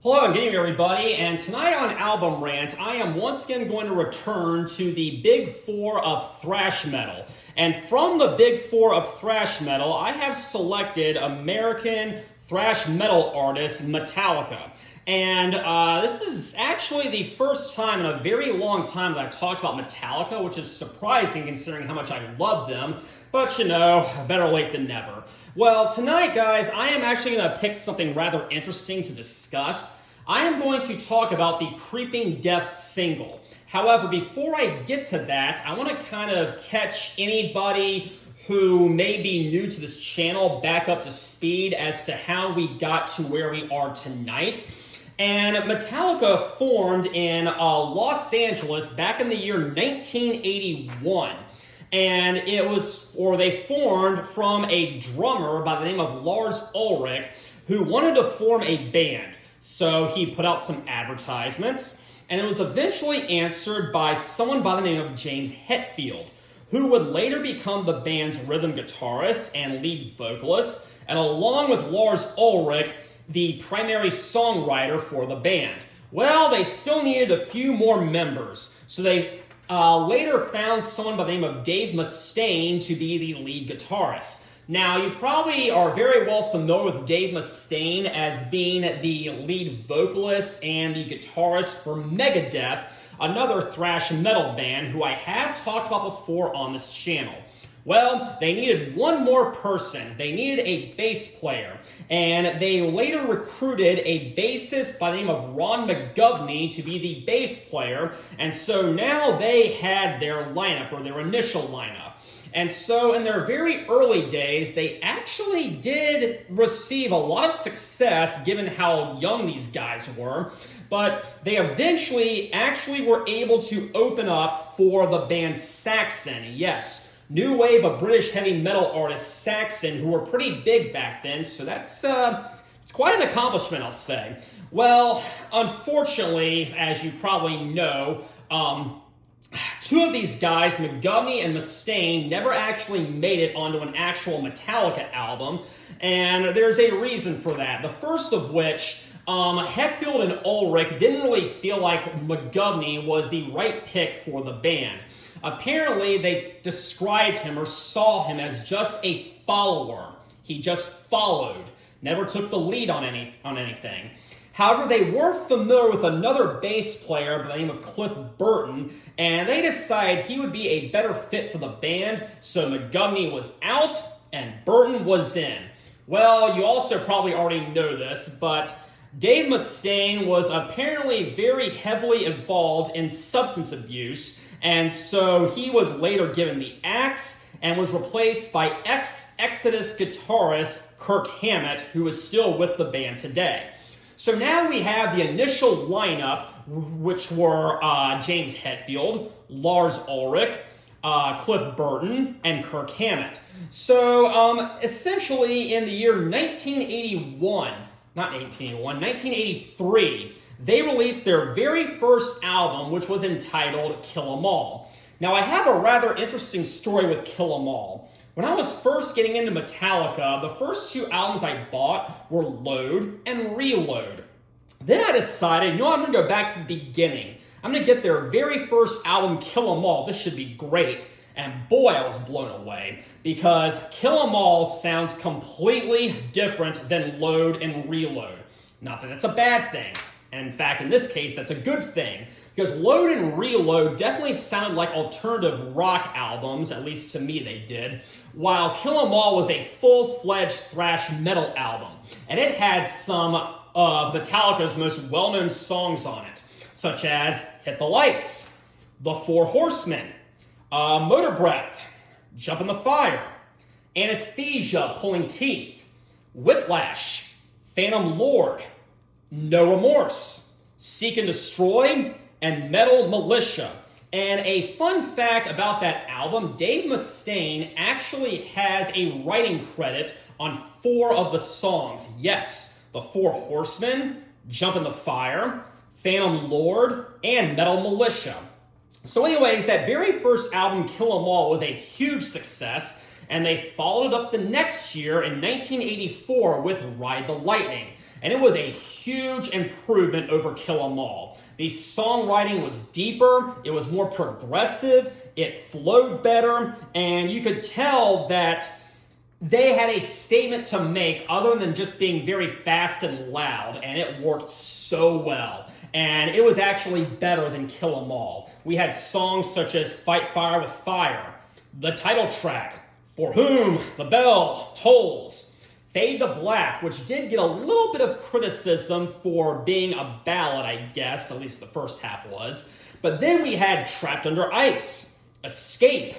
Hello and good evening everybody, and tonight on Album Rant, I am once again going to return to the big four of thrash metal. And from the big four of thrash metal, I have selected American thrash metal artist Metallica. And this is actually the first time in a very long time that I've talked about Metallica, which is surprising considering how much I love them. But you know, better late than never. Well, tonight, guys, I am actually going to pick something rather interesting to discuss. I am going to talk about the Creeping Death single. However, before I get to that, I want to kind of catch anybody who may be new to this channel back up to speed as to how we got to where we are tonight. And Metallica formed in Los Angeles back in the year 1981. And they formed from a drummer by the name of Lars Ulrich who wanted to form a band. So he put out some advertisements, and it was eventually answered by someone by the name of James Hetfield, who would later become the band's rhythm guitarist and lead vocalist, and along with Lars Ulrich, the primary songwriter for the band. Well, they still needed a few more members, so they later found someone by the name of Dave Mustaine to be the lead guitarist. Now, you probably are very well familiar with Dave Mustaine as being the lead vocalist and the guitarist for Megadeth, another thrash metal band who I have talked about before on this channel. Well, they needed one more person. They needed a bass player, and they later recruited a bassist by the name of Ron McGovney to be the bass player, and so now they had their lineup, or their initial lineup. And so in their very early days, they actually did receive a lot of success given how young these guys were, but they eventually actually were able to open up for the band Saxon. Yes, new wave of British heavy metal artists Saxon, who were pretty big back then, so that's it's quite an accomplishment, I'll say. Well, unfortunately, as you probably know, two of these guys, McGovney and Mustaine, never actually made it onto an actual Metallica album, and there's a reason for that. The first of which, Hetfield and Ulrich didn't really feel like McGovney was the right pick for the band. Apparently, they described him or saw him as just a follower. He just followed, never took the lead on anything. However, they were familiar with another bass player by the name of Cliff Burton, and they decided he would be a better fit for the band, so McGovney was out and Burton was in. Well, you also probably already know this, but Dave Mustaine was apparently very heavily involved in substance abuse, and so he was later given the axe and was replaced by ex-Exodus guitarist Kirk Hammett, who is still with the band today. So now we have the initial lineup, which were James Hetfield, Lars Ulrich, Cliff Burton, and Kirk Hammett. So essentially in the year 1983, they released their very first album, which was entitled Kill 'Em All. Now, I have a rather interesting story with Kill 'Em All. When I was first getting into Metallica, the first two albums I bought were Load and Reload. Then I decided, I'm going to go back to the beginning. I'm going to get their very first album, Kill 'Em All. This should be great. And boy, I was blown away, because Kill 'Em All sounds completely different than Load and Reload. Not that that's a bad thing. And in fact, in this case, that's a good thing, because Load and Reload definitely sounded like alternative rock albums, at least to me they did, while Kill 'Em All was a full-fledged thrash metal album. And it had some of Metallica's most well-known songs on it, such as Hit the Lights, The Four Horsemen, Motor Breath, Jump in the Fire, Anesthesia, Pulling Teeth, Whiplash, Phantom Lord, No Remorse, Seek and Destroy, and Metal Militia. And a fun fact about that album, Dave Mustaine actually has a writing credit on 4 of the songs. Yes, The Four Horsemen, Jump in the Fire, Phantom Lord, and Metal Militia. So anyways, that very first album, Kill 'Em All, was a huge success, And they followed up the next year in 1984 with Ride the Lightning. And it was a huge improvement over Kill 'Em All. The songwriting was deeper, it was more progressive, it flowed better, and you could tell that they had a statement to make other than just being very fast and loud, and it worked so well. And it was actually better than Kill 'Em All. We had songs such as Fight Fire with Fire, the title track, For Whom the Bell Tolls, Fade to Black, which did get a little bit of criticism for being a ballad, I guess, at least the first half was. But then we had Trapped Under Ice, Escape,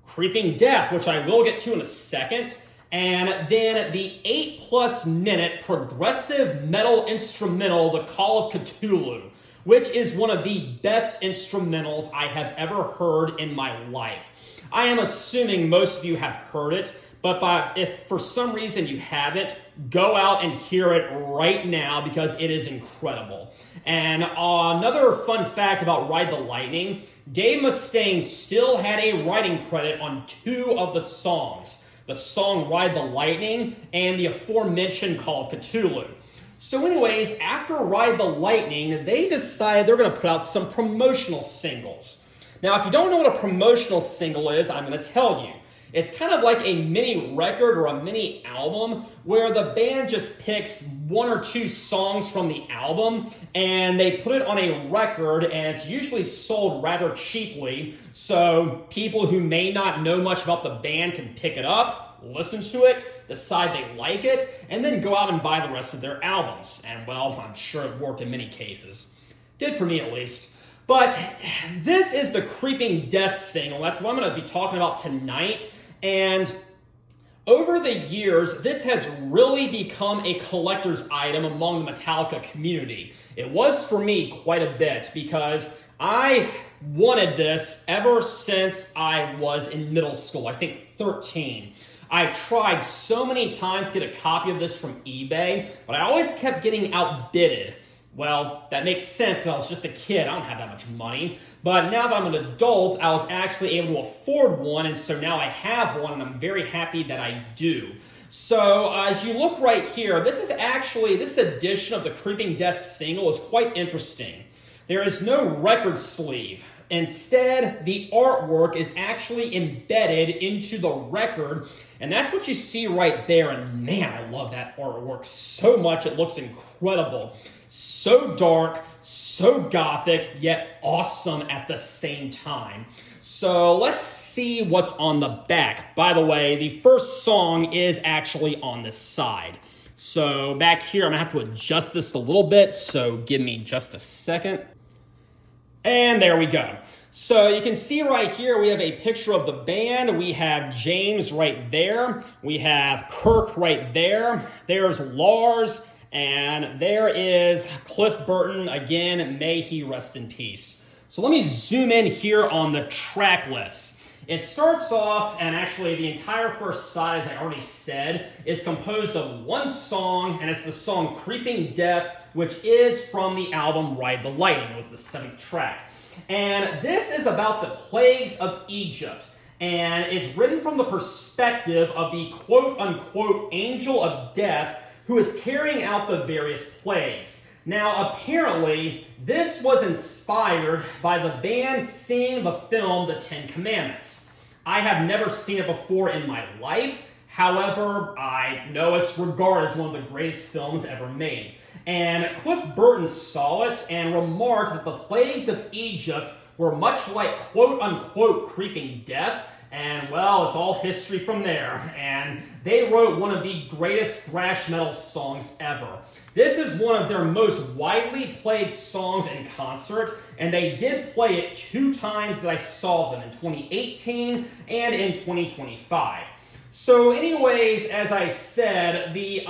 Creeping Death, which I will get to in a second, and then the 8+ minute progressive metal instrumental, The Call of Cthulhu, which is one of the best instrumentals I have ever heard in my life. I am assuming most of you have heard it, but if for some reason you haven't, go out and hear it right now because it is incredible. And another fun fact about Ride the Lightning, Dave Mustaine still had a writing credit on 2 of the songs. The song Ride the Lightning and the aforementioned Call of Cthulhu. So anyways, after Ride the Lightning, they decided they're going to put out some promotional singles. Now, if you don't know what a promotional single is, I'm going to tell you. It's kind of like a mini record or a mini album where the band just picks 1 or 2 songs from the album and they put it on a record, and it's usually sold rather cheaply, so people who may not know much about the band can pick it up, listen to it, decide they like it, and then go out and buy the rest of their albums. And well, I'm sure it worked in many cases. Did for me at least. But this is the Creeping Death single. That's what I'm going to be talking about tonight. And over the years, this has really become a collector's item among the Metallica community. It was for me quite a bit because I wanted this ever since I was in middle school, I think 13. I tried so many times to get a copy of this from eBay, but I always kept getting outbidded. Well, that makes sense because I was just a kid. I don't have that much money. But now that I'm an adult, I was actually able to afford one, and so now I have one, and I'm very happy that I do. So as you look right here, this edition of the Creeping Death single is quite interesting. There is no record sleeve. Instead, the artwork is actually embedded into the record, and that's what you see right there. And man, I love that artwork so much. It looks incredible. So dark, so gothic, yet awesome at the same time. So let's see what's on the back. By the way, the first song is actually on this side. So back here, I'm going to have to adjust this a little bit, so give me just a second. And there we go. So you can see right here, we have a picture of the band. We have James right there. We have Kirk right there. There's Lars. And there is Cliff Burton. Again, may he rest in peace. So let me zoom in here on the track list. It starts off, and actually the entire first side, as I already said, is composed of 1 song, and it's the song Creeping Death, which is from the album Ride the Lightning. It was the 7th track. And this is about the plagues of Egypt. And it's written from the perspective of the quote-unquote angel of death who is carrying out the various plagues. Now, apparently, this was inspired by the band seeing the film The 10 Commandments. I have never seen it before in my life. However, I know it's regarded as one of the greatest films ever made. And Cliff Burton saw it and remarked that the plagues of Egypt were much like quote-unquote creeping death. And, well, it's all history from there. And they wrote one of the greatest thrash metal songs ever. This is one of their most widely played songs in concert, and they did play it 2 times that I saw them, in 2018 and in 2025. So anyways, as I said, the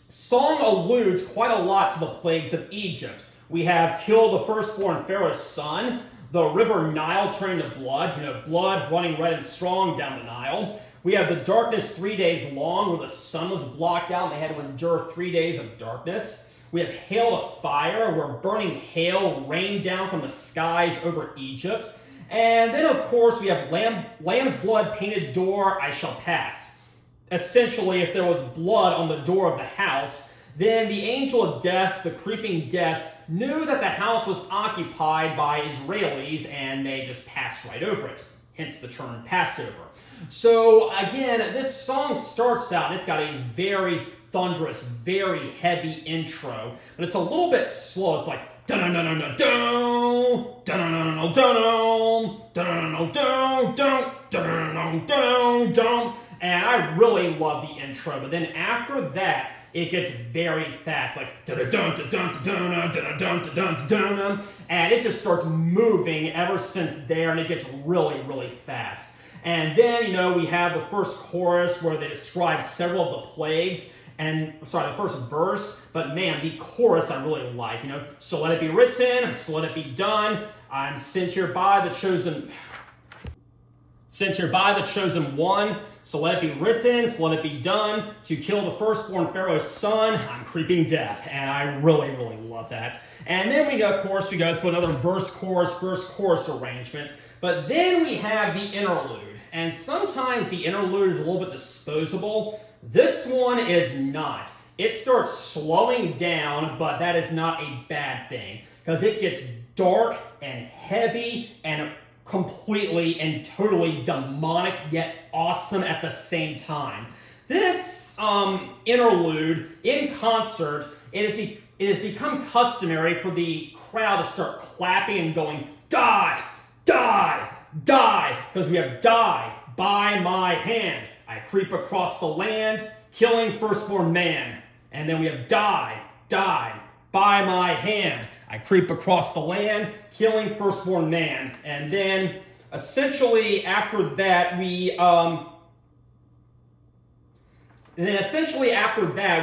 song alludes quite a lot to the plagues of Egypt. We have Kill the Firstborn Pharaoh's son, the river Nile turning to blood, blood running red and strong down the Nile. We have the darkness 3 days long, where the sun was blocked out and they had to endure 3 days of darkness. We have hail to fire, where burning hail rained down from the skies over Egypt. And then, of course, we have Lamb's blood painted door, I shall pass. Essentially, if there was blood on the door of the house, then the angel of death, the creeping death, knew that the house was occupied by Israelis, and they just passed right over it. Hence the term Passover. So, again, this song starts out, and it's got a very thunderous, very heavy intro, but it's a little bit slow. It's like dun-dun-dun-dun-dun, dun-dun-dun-dun-dun, dun-dun-dun-dun-dun, and I really love the intro. But then after that, it gets very fast, like dun-dun-dun-dun-dun-dun-dun-dun-dun-dun, and it just starts moving ever since there, and it gets really, really fast. And then, we have the first chorus where they describe several of the plagues. The first verse, but man, the chorus I really like, So let it be written, so let it be done. I'm sent here by the chosen one, so let it be written, so let it be done, to kill the firstborn Pharaoh's son. I'm creeping death, and I really, really love that. And then we go through another verse, chorus arrangement, but then we have the interlude, and sometimes the interlude is a little bit disposable. This one is not. It starts slowing down, but that is not a bad thing, because it gets dark and heavy and completely and totally demonic, yet awesome at the same time. This interlude in concert, it has become customary for the crowd to start clapping and going, die, die, die, because we have die by my hand. I creep across the land, killing firstborn man. And then we have die, die, by my hand. I creep across the land, killing firstborn man. And then, essentially, after that, we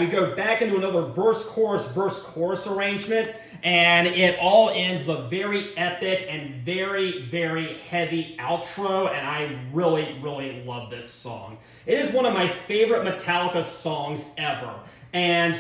go back into another verse, chorus arrangement, and it all ends with a very epic and very, very heavy outro, and I really, really love this song. It is one of my favorite Metallica songs ever, and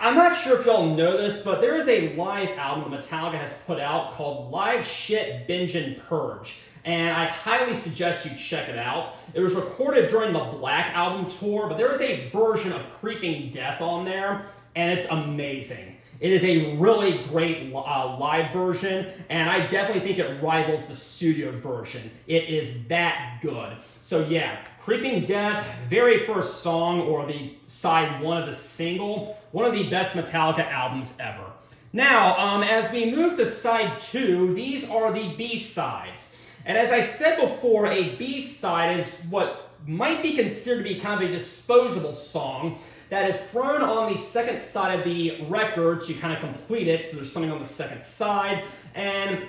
I'm not sure if y'all know this, but there is a live album that Metallica has put out called Live Shit, Binge, and Purge. And I highly suggest you check it out. It was recorded during the Black Album tour, but there is a version of Creeping Death on there, and it's amazing. It is a really great live version, and I definitely think it rivals the studio version. It is that good. So yeah, Creeping Death, very first song, or the side one of the single, one of the best Metallica albums ever. Now, as we move to side two, these are the B-sides. And as I said before, a B-side is what might be considered to be kind of a disposable song that is thrown on the second side of the record to kind of complete it, so there's something on the second side, and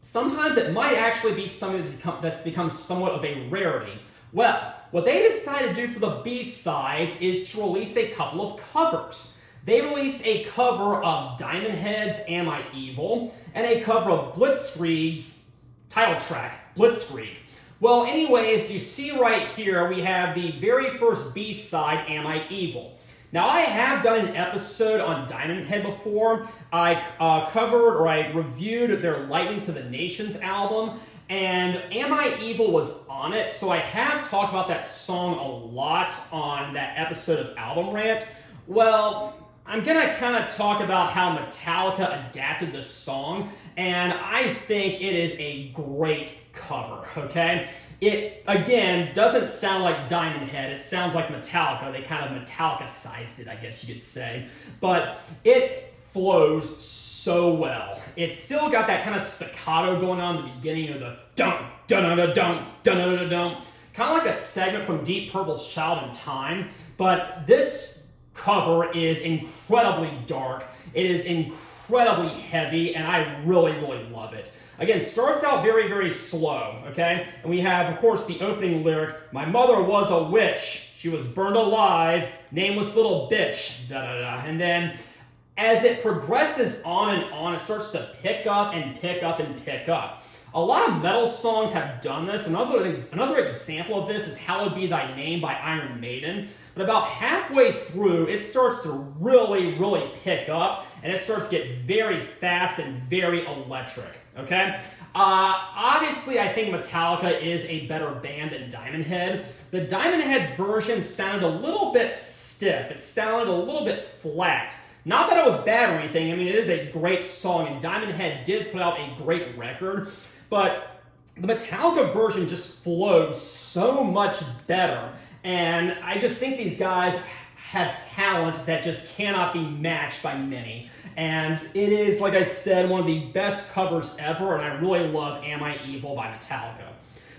sometimes it might actually be something that's become somewhat of a rarity. Well, what they decided to do for the B-sides is to release a couple of covers. They released a cover of Diamond Head's Am I Evil, and a cover of Blitzkrieg's title track, Blitzkrieg. Well, anyways, you see right here, we have the very first B-side, Am I Evil? Now, I have done an episode on Diamond Head before. I reviewed their Lightning to the Nations album, and Am I Evil was on it, so I have talked about that song a lot on that episode of Album Rant. Well, I'm going to kind of talk about how Metallica adapted this song, and I think it is a great cover, okay? It, again, doesn't sound like Diamond Head. It sounds like Metallica. They kind of Metallica-sized it, I guess you could say. But it flows so well. It's still got that kind of staccato going on at the beginning of the dun dun dun dun dun dun dun dun, kind of like a segment from Deep Purple's Child in Time. But this cover is incredibly dark. It is incredibly heavy, and I really, really love it. Again, starts out very, very slow, okay? And we have, of course, the opening lyric, my mother was a witch. She was burned alive, nameless little bitch, da-da-da. And then, as it progresses on and on, it starts to pick up and pick up and pick up. A lot of metal songs have done this. Another example of this is Hallowed Be Thy Name by Iron Maiden. But about halfway through, it starts to really, really pick up, and it starts to get very fast and very electric, okay? Obviously, I think Metallica is a better band than Diamond Head. The Diamond Head version sounded a little bit stiff. It sounded a little bit flat. Not that it was bad or anything. I mean, it is a great song, and Diamond Head did put out a great record. But the Metallica version just flows so much better. And I just think these guys have talent that just cannot be matched by many. And it is, like I said, one of the best covers ever, and I really love Am I Evil by Metallica.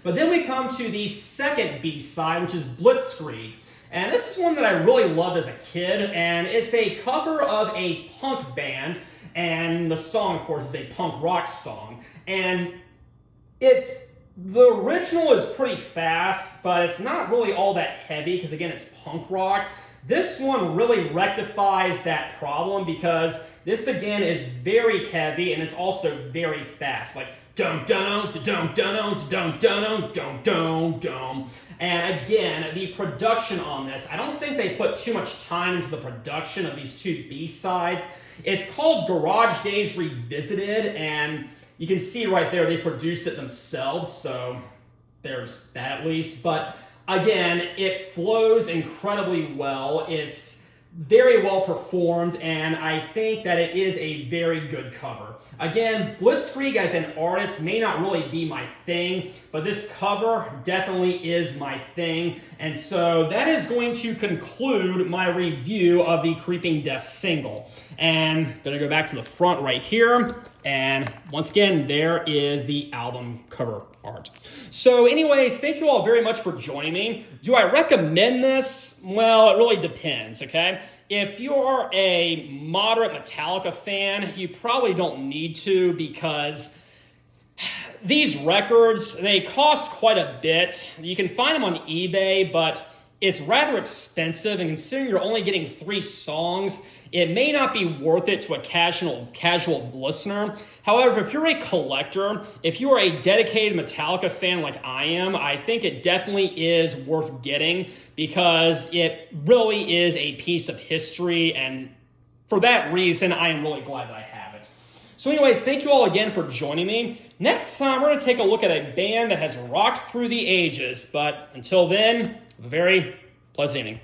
But then we come to the second B-side, which is Blitzkrieg. And this is one that I really loved as a kid, and it's a cover of a punk band, and the song, of course, is a punk rock song. And the original is pretty fast, but it's not really all that heavy, because again, it's punk rock. This one really rectifies that problem, because this again is very heavy, and it's also very fast, like dum dum dum dum dum dum dum dum dum dum. And again, the production on this, I don't think they put too much time into the production of these two B-sides. It's called Garage Days Revisited, and you can see right there they produced it themselves, so there's that at least. But again, it flows incredibly well. It's very well performed, and I think that it is a very good cover. Again, Blitzkrieg as an artist may not really be my thing, but this cover definitely is my thing. And so that is going to conclude my review of the Creeping Death single. And I'm going to go back to the front right here. And once again, there is the album cover art. So anyways, thank you all very much for joining me. Do I recommend this? Well, it really depends, okay? If you're a moderate Metallica fan, you probably don't need to, because these records, they cost quite a bit. You can find them on eBay, but it's rather expensive, and considering you're only getting 3 songs, it may not be worth it to a casual listener. However, if you're a collector, if you are a dedicated Metallica fan like I am, I think it definitely is worth getting, because it really is a piece of history, and for that reason, I am really glad that I have it. So anyways, thank you all again for joining me. Next time, we're going to take a look at a band that has rocked through the ages, but until then, have a very pleasant evening.